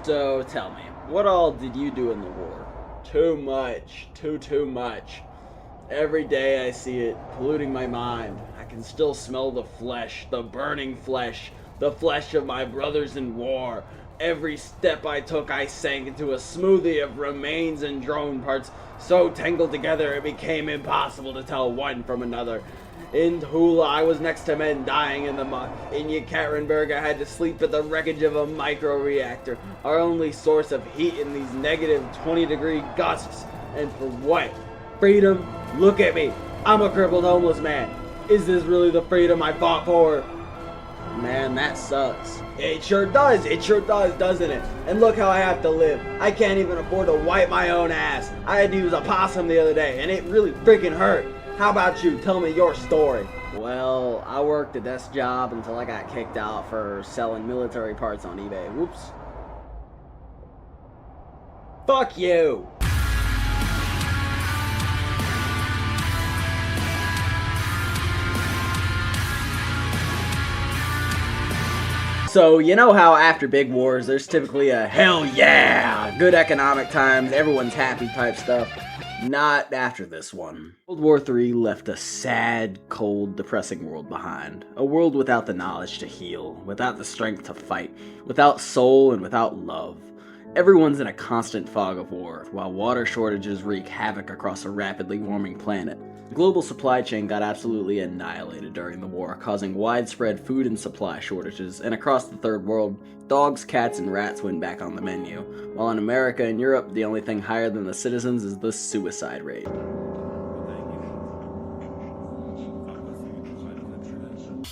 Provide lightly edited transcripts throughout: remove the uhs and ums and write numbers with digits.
So tell me, what all did you do in the war? Too much. Too much. Every day I see it, polluting my mind. I can still smell the flesh, the burning flesh, the flesh of my brothers in war. Every step I took, I sank into a smoothie of remains and drone parts, so tangled together it became impossible to tell one from another. In Tula, I was next to men dying in the muck. In Yekaterinburg, I had to sleep at the wreckage of a micro-reactor, our only source of heat in these negative 20-degree gusts. And for what? Freedom? Look at me. I'm a crippled homeless man. Is this really the freedom I fought for? Man, that sucks. It sure does, doesn't it? And look how I have to live. I can't even afford to wipe my own ass. I had to use a possum the other day, and it really freaking hurt. How about you? Tell me your story. Well, I worked a desk job until I got kicked out for selling military parts on eBay. Whoops. Fuck you! So, you know how after big wars, there's typically a hell yeah, good economic times, everyone's happy type stuff. Not after this one. World War III left a sad, cold, depressing world behind. A world without the knowledge to heal, without the strength to fight, without soul and without love. Everyone's in a constant fog of war, while water shortages wreak havoc across a rapidly warming planet. The global supply chain got absolutely annihilated during the war, causing widespread food and supply shortages, and across the third world, dogs, cats, and rats went back on the menu, while in America and Europe, the only thing higher than the citizens is the suicide rate.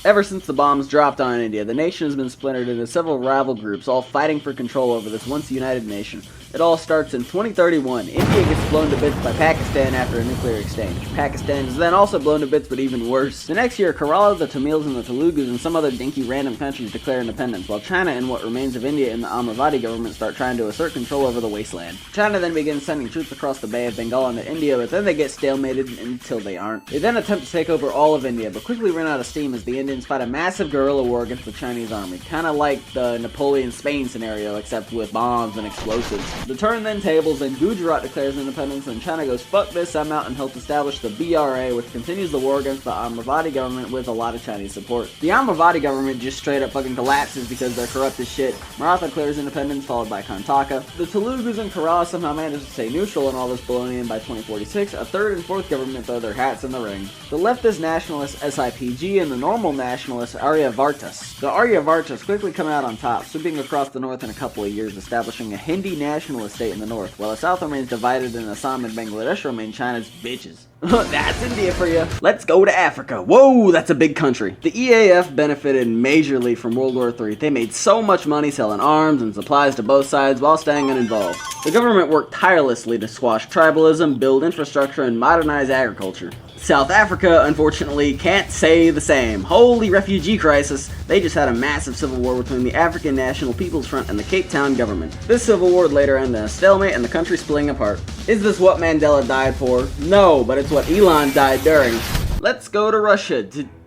Ever since the bombs dropped on India, the nation has been splintered into several rival groups, all fighting for control over this once united nation. It all starts in 2031. India gets blown to bits by Pakistan after a nuclear exchange. Pakistan is then also blown to bits, but even worse. The next year, Kerala, the Tamils, and the Telugus, and some other dinky random countries declare independence, while China and what remains of India and the Amravati government start trying to assert control over the wasteland. China then begins sending troops across the Bay of Bengal into India, but then they get stalemated until they aren't. They then attempt to take over all of India, but quickly run out of steam as the Indians fight a massive guerrilla war against the Chinese army. Kinda like the Napoleon Spain scenario, except with bombs and explosives. The turn then tables, and Gujarat declares independence, and China goes, fuck this, I'm out, and helps establish the BRA, which continues the war against the Amravati government with a lot of Chinese support. The Amravati government just straight up fucking collapses because they're corrupt as shit. Maratha declares independence, followed by Karnataka. The Telugus and Kerala somehow manage to stay neutral in all this baloney, and by 2046, a third and fourth government throw their hats in the ring. The leftist nationalists SIPG and the normal nationalists Aryavartas. The Aryavartas quickly come out on top, sweeping across the north in a couple of years, establishing a Hindi nationalist state in the north, while the south remains divided and Assam and Bangladesh remain China's bitches. That's India for you. Let's go to Africa. Whoa, that's a big country. The EAF benefited majorly from World War III. They made so much money selling arms and supplies to both sides while staying uninvolved. The government worked tirelessly to squash tribalism, build infrastructure, and modernize agriculture. South Africa, unfortunately, can't say the same. Holy refugee crisis. They just had a massive civil war between the African National People's Front and the Cape Town government. This civil war would later end in a stalemate and the country splitting apart. Is this what Mandela died for? No, but it's what Elon died during. Let's go to Russia.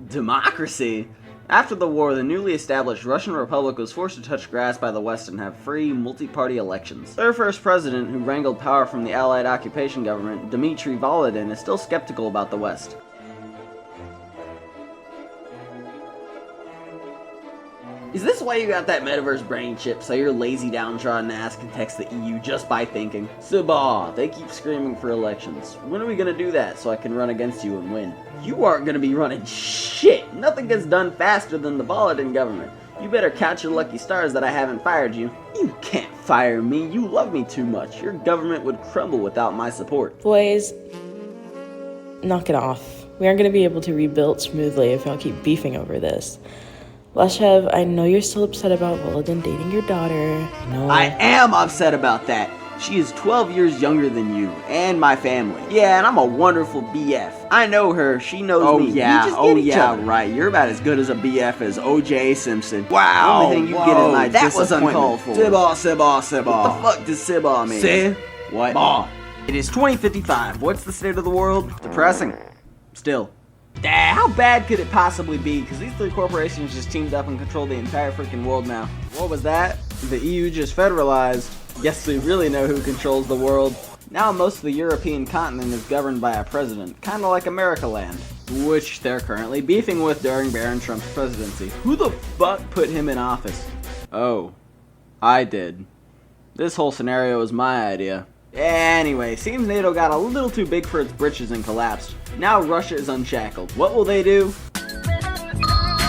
Democracy? After the war, the newly established Russian Republic was forced to touch grass by the West and have free, multi-party elections. Their first president, who wrangled power from the Allied occupation government, Dmitry Volodin, is still skeptical about the West. Is this why you got that metaverse brain chip, so your lazy downtrodden ass can text the EU just by thinking? Sabah, they keep screaming for elections. When are we gonna do that so I can run against you and win? You aren't gonna be running shit! Nothing gets done faster than the Volodin government. You better count your lucky stars that I haven't fired you. You can't fire me, you love me too much. Your government would crumble without my support. Boys, knock it off. We aren't gonna be able to rebuild smoothly if y'all keep beefing over this. Lashev, I know you're still upset about Volodin dating your daughter. I am upset about that. She is 12 years younger than you and my family. Yeah, and I'm a wonderful BF. I know her, she knows me. Yeah, other. right. You're about as good as a BF as O.J. Simpson. Wow. The only thing you get is my that was uncalled for. Sibah. What the fuck does Sibah mean? Say what? Bah. It is 2055. What's the state of the world? Depressing. Still. How bad could it possibly be? Because these three corporations just teamed up and control the entire freaking world now. What was that? The EU just federalized. Guess we really know who controls the world. Now most of the European continent is governed by a president, kinda like America Land, which they're currently beefing with during Baron Trump's presidency. Who the fuck put him in office? Oh, I did. This whole scenario was my idea. Anyway, seems NATO got a little too big for its britches and collapsed. Now Russia is unshackled. What will they do?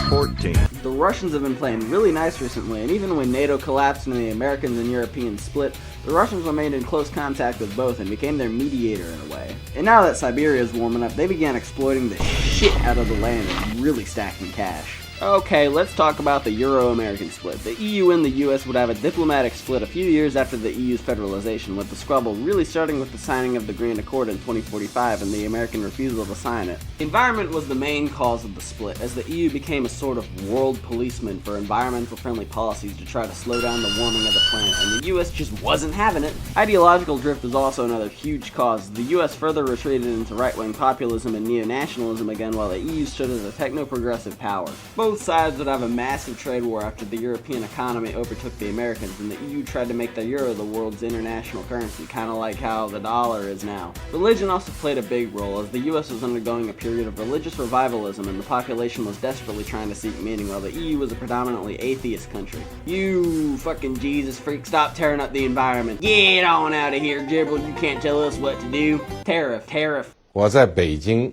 14. The Russians have been playing really nice recently, and even when NATO collapsed and the Americans and Europeans split, the Russians remained in close contact with both and became their mediator in a way. And now that Siberia is warming up, they began exploiting the shit out of the land and really stacking cash. Okay, let's talk about the Euro-American split. The EU and the US would have a diplomatic split a few years after the EU's federalization, with the squabble really starting with the signing of the Grand Accord in 2045 and the American refusal to sign it. The environment was the main cause of the split, as the EU became a sort of world policeman for environmental-friendly policies to try to slow down the warming of the planet, and the US just wasn't having it. Ideological drift was also another huge cause. The US further retreated into right-wing populism and neo-nationalism again, while the EU stood as a techno-progressive power. Both sides would have a massive trade war after the European economy overtook the Americans, and the EU tried to make the euro the world's international currency, kind of like how the dollar is now. Religion also played a big role, as the US was undergoing a period of religious revivalism and the population was desperately trying to seek meaning, while the EU was a predominantly atheist country. You fucking Jesus freak, stop tearing up the environment. Get on out of here, Gibble, you can't tell us what to do. Tariff. 我在北京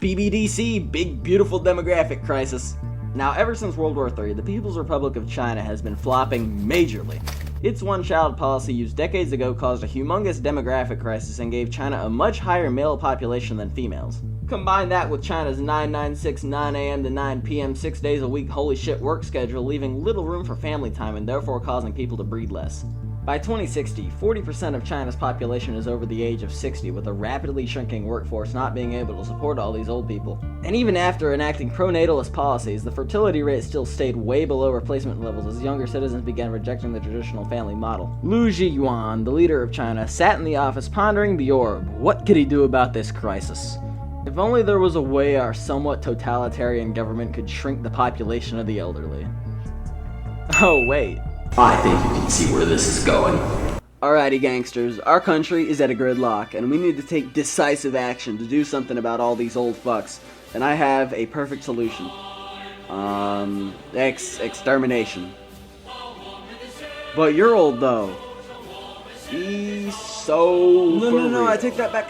BBDC, Big Beautiful Demographic Crisis. Now, ever since World War III, the People's Republic of China has been flopping majorly. Its one-child policy used decades ago caused a humongous demographic crisis and gave China a much higher male population than females. Combine that with China's 996 9 a.m. to 9 p.m. 6 days a week holy shit work schedule, leaving little room for family time and therefore causing people to breed less. By 2060, 40% of China's population is over the age of 60, with a rapidly shrinking workforce not being able to support all these old people. And even after enacting pro-natalist policies, the fertility rate still stayed way below replacement levels as younger citizens began rejecting the traditional family model. Lu Zhiyuan, the leader of China, sat in the office pondering the orb. What could he do about this crisis? If only there was a way our somewhat totalitarian government could shrink the population of the elderly. Oh wait. I think you can see where this is going. Alrighty gangsters, our country is at a gridlock, and we need to take decisive action to do something about all these old fucks. And I have a perfect solution. Extermination. But you're old though. Be so... No, I take that back.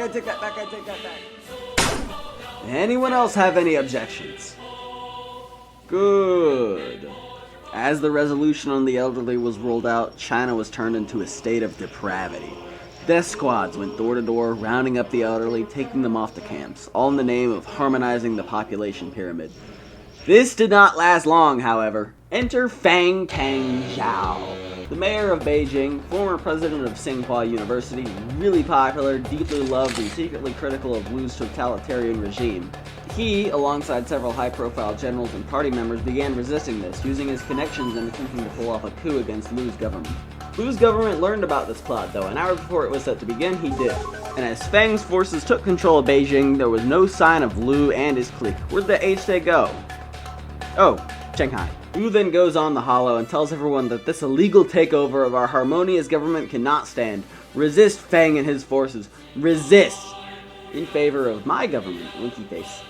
Anyone else have any objections? Good. As the resolution on the elderly was rolled out, China was turned into a state of depravity. Death squads went door to door, rounding up the elderly, taking them off to camps, all in the name of harmonizing the population pyramid. This did not last long, however. Enter Fang Tang Zhao, the mayor of Beijing, former president of Tsinghua University, really popular, deeply loved, and secretly critical of Lu's totalitarian regime. He, alongside several high-profile generals and party members, began resisting this, using his connections and attempting to pull off a coup against Lu's government. Lu's government learned about this plot, though, and hours before it was set to begin, he did. And as Fang's forces took control of Beijing, there was no sign of Lu and his clique. Where'd the H they go? Oh, Shanghai. Lu then goes on the hollow and tells everyone that this illegal takeover of our harmonious government cannot stand. Resist Fang and his forces. Resist! In favor of my government, winky face.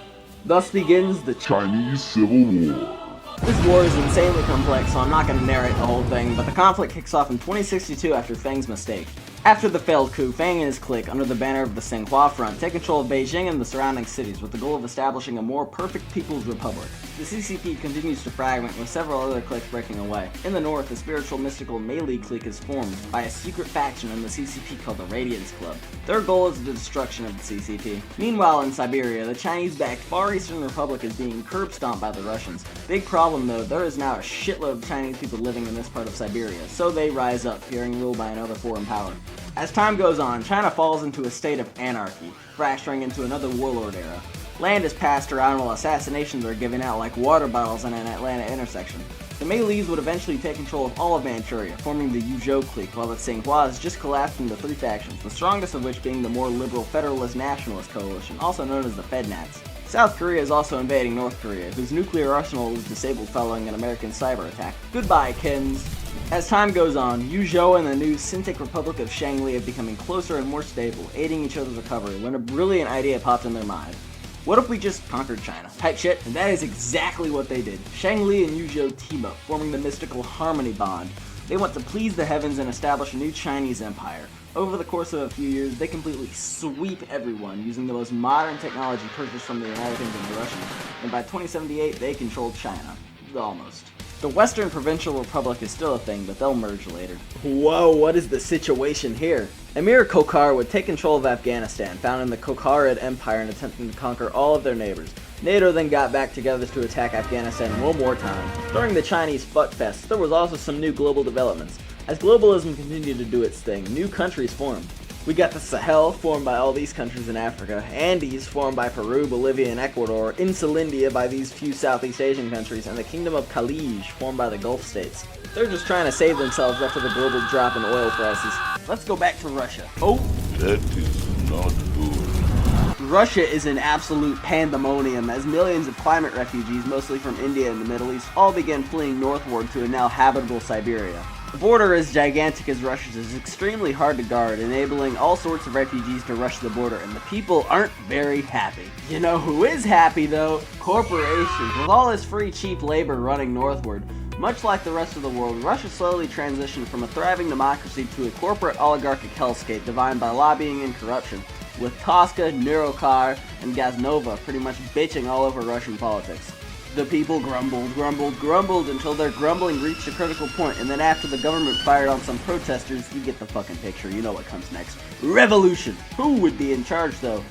Thus begins the Chinese Civil War. This war is insanely complex, so I'm not going to narrate the whole thing, but the conflict kicks off in 2062 after Fang's mistake. After the failed coup, Fang and his clique, under the banner of the Tsinghua Front, take control of Beijing and the surrounding cities with the goal of establishing a more perfect People's Republic. The CCP continues to fragment, with several other cliques breaking away. In the north, the spiritual mystical Meili clique is formed by a secret faction in the CCP called the Radiance Club. Their goal is the destruction of the CCP. Meanwhile, in Siberia, the Chinese-backed Far Eastern Republic is being curb-stomped by the Russians. Big problem though, there is now a shitload of Chinese people living in this part of Siberia, so they rise up, fearing rule by another foreign power. As time goes on, China falls into a state of anarchy, fracturing into another warlord era. Land is passed around while assassinations are given out like water bottles in an Atlanta intersection. The Melees would eventually take control of all of Manchuria, forming the Yuzhou clique, while the Tsinghua just collapsed into three factions, the strongest of which being the more liberal Federalist Nationalist Coalition, also known as the FedNats. South Korea is also invading North Korea, whose nuclear arsenal was disabled following an American cyber attack. Goodbye, Kins. As time goes on, Yuzhou and the new Sintic Republic of Shangli are becoming closer and more stable, aiding each other's recovery, when a brilliant idea popped in their mind. What if we just conquered China? Type shit, and that is exactly what they did. Shangli and Yuzhou team up, forming the mystical Harmony Bond. They want to please the heavens and establish a new Chinese empire. Over the course of a few years, they completely sweep everyone using the most modern technology purchased from the Americans and the Russians, and by 2078 they controlled China. Almost. The Western Provincial Republic is still a thing, but they'll merge later. Whoa, what is the situation here? Emir Kokar would take control of Afghanistan, founding the Kokharid Empire and attempting to conquer all of their neighbors. NATO then got back together to attack Afghanistan one more time. During the Chinese Fuckfest, there was also some new global developments. As globalism continued to do its thing, new countries formed. We got the Sahel, formed by all these countries in Africa, Andes, formed by Peru, Bolivia, and Ecuador, Insulindia by these few Southeast Asian countries, and the Kingdom of Khalij, formed by the Gulf states. They're just trying to save themselves after the global drop in oil prices. Let's go back to Russia. Oh! That is not good. Russia is in absolute pandemonium as millions of climate refugees, mostly from India and the Middle East, all began fleeing northward to a now habitable Siberia. The border, as gigantic as Russia's, is extremely hard to guard, enabling all sorts of refugees to rush the border, and the people aren't very happy. You know who is happy, though? Corporations. With all this free, cheap labor running northward, much like the rest of the world, Russia slowly transitioned from a thriving democracy to a corporate oligarchic hellscape defined by lobbying and corruption, with Tosca, Neurokar, and Gaznova pretty much bitching all over Russian politics. The people grumbled until their grumbling reached a critical point, and then after the government fired on some protesters, you get the fucking picture, you know what comes next. Revolution! Who would be in charge though?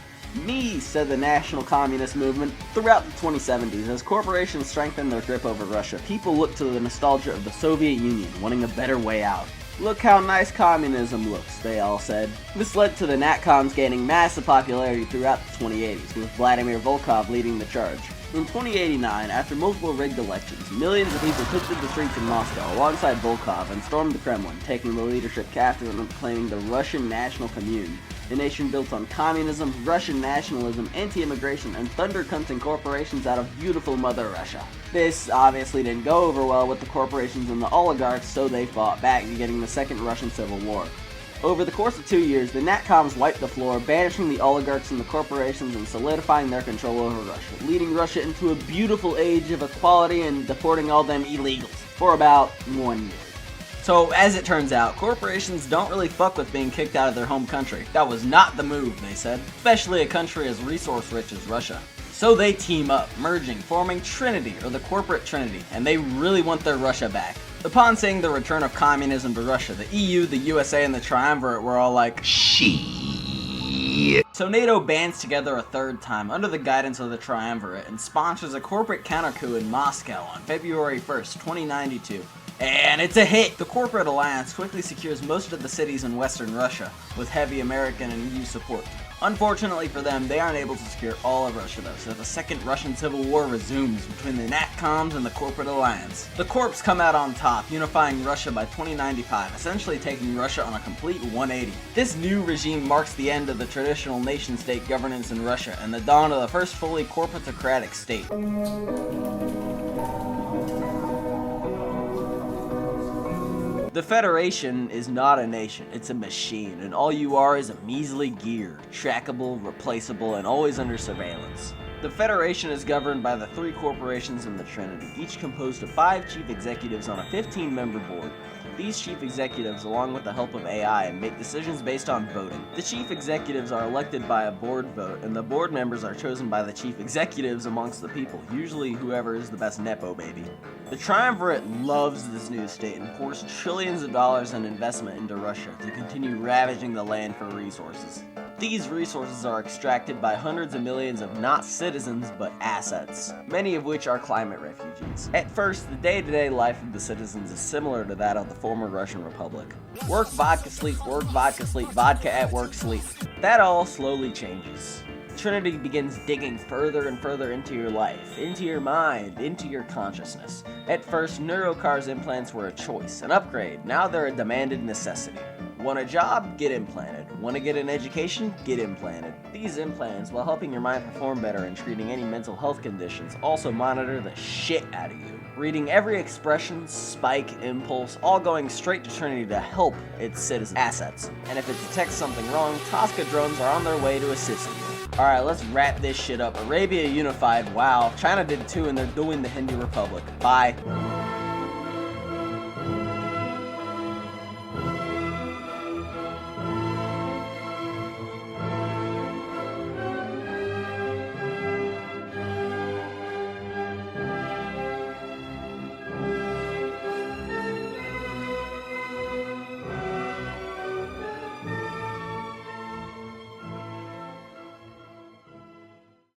Me, said the National Communist Movement. Throughout the 2070s, as corporations strengthened their grip over Russia, people looked to the nostalgia of the Soviet Union, wanting a better way out. Look how nice communism looks, they all said. This led to the Natcoms gaining massive popularity throughout the 2080s, with Vladimir Volkov leading the charge. In 2089, after multiple rigged elections, millions of people took to the streets in Moscow alongside Volkov and stormed the Kremlin, taking the leadership captive and proclaiming the Russian National Commune, a nation built on communism, Russian nationalism, anti-immigration, and thunder-cunting corporations out of beautiful Mother Russia. This obviously didn't go over well with the corporations and the oligarchs, so they fought back, beginning the Second Russian Civil War. Over the course of 2 years, the Natcoms wiped the floor, banishing the oligarchs and the corporations and solidifying their control over Russia, leading Russia into a beautiful age of equality and deporting all them illegals for about 1 year. So, as it turns out, corporations don't really fuck with being kicked out of their home country. That was not the move, they said, especially a country as resource-rich as Russia. So they team up, merging, forming Trinity, or the Corporate Trinity, and they really want their Russia back. Upon seeing the return of communism to Russia, the EU, the USA, and the Triumvirate were all like, shit. So NATO bands together a third time under the guidance of the Triumvirate and sponsors a corporate counter-coup in Moscow on February 1st, 2092. And it's a hit! The corporate alliance quickly secures most of the cities in Western Russia, with heavy American and EU support. Unfortunately for them, they aren't able to secure all of Russia though, so the Second Russian Civil War resumes between the Natcoms and the Corporate Alliance. The Corps come out on top, unifying Russia by 2095, essentially taking Russia on a complete 180. This new regime marks the end of the traditional nation-state governance in Russia and the dawn of the first fully corporatocratic state. The Federation is not a nation, it's a machine, and all you are is a measly gear, trackable, replaceable, and always under surveillance. The Federation is governed by the three corporations in the Trinity, each composed of 5 chief executives on a 15-member board. These chief executives, along with the help of AI, make decisions based on voting. The chief executives are elected by a board vote, and the board members are chosen by the chief executives amongst the people, usually whoever is the best nepo baby. The Triumvirate loves this new state and pours trillions of dollars in investment into Russia to continue ravaging the land for resources. These resources are extracted by hundreds of millions of not citizens but assets, many of which are climate refugees. At first, the day-to-day life of the citizens is similar to that of the former Russian Republic. Work, vodka, sleep, vodka at work, sleep. That all slowly changes. Trinity begins digging further and further into your life, into your mind, into your consciousness. At first, Neurocar's implants were a choice, an upgrade. Now they're a demanded necessity. Want a job? Get implanted. Want to get an education? Get implanted. These implants, while helping your mind perform better and treating any mental health conditions, also monitor the shit out of you. Reading every expression, spike, impulse, all going straight to Trinity to help its citizen assets. And if it detects something wrong, Tosca drones are on their way to assist you. Alright, let's wrap this shit up. Arabia unified, wow. China did too, and they're doing the Hindu Republic. Bye.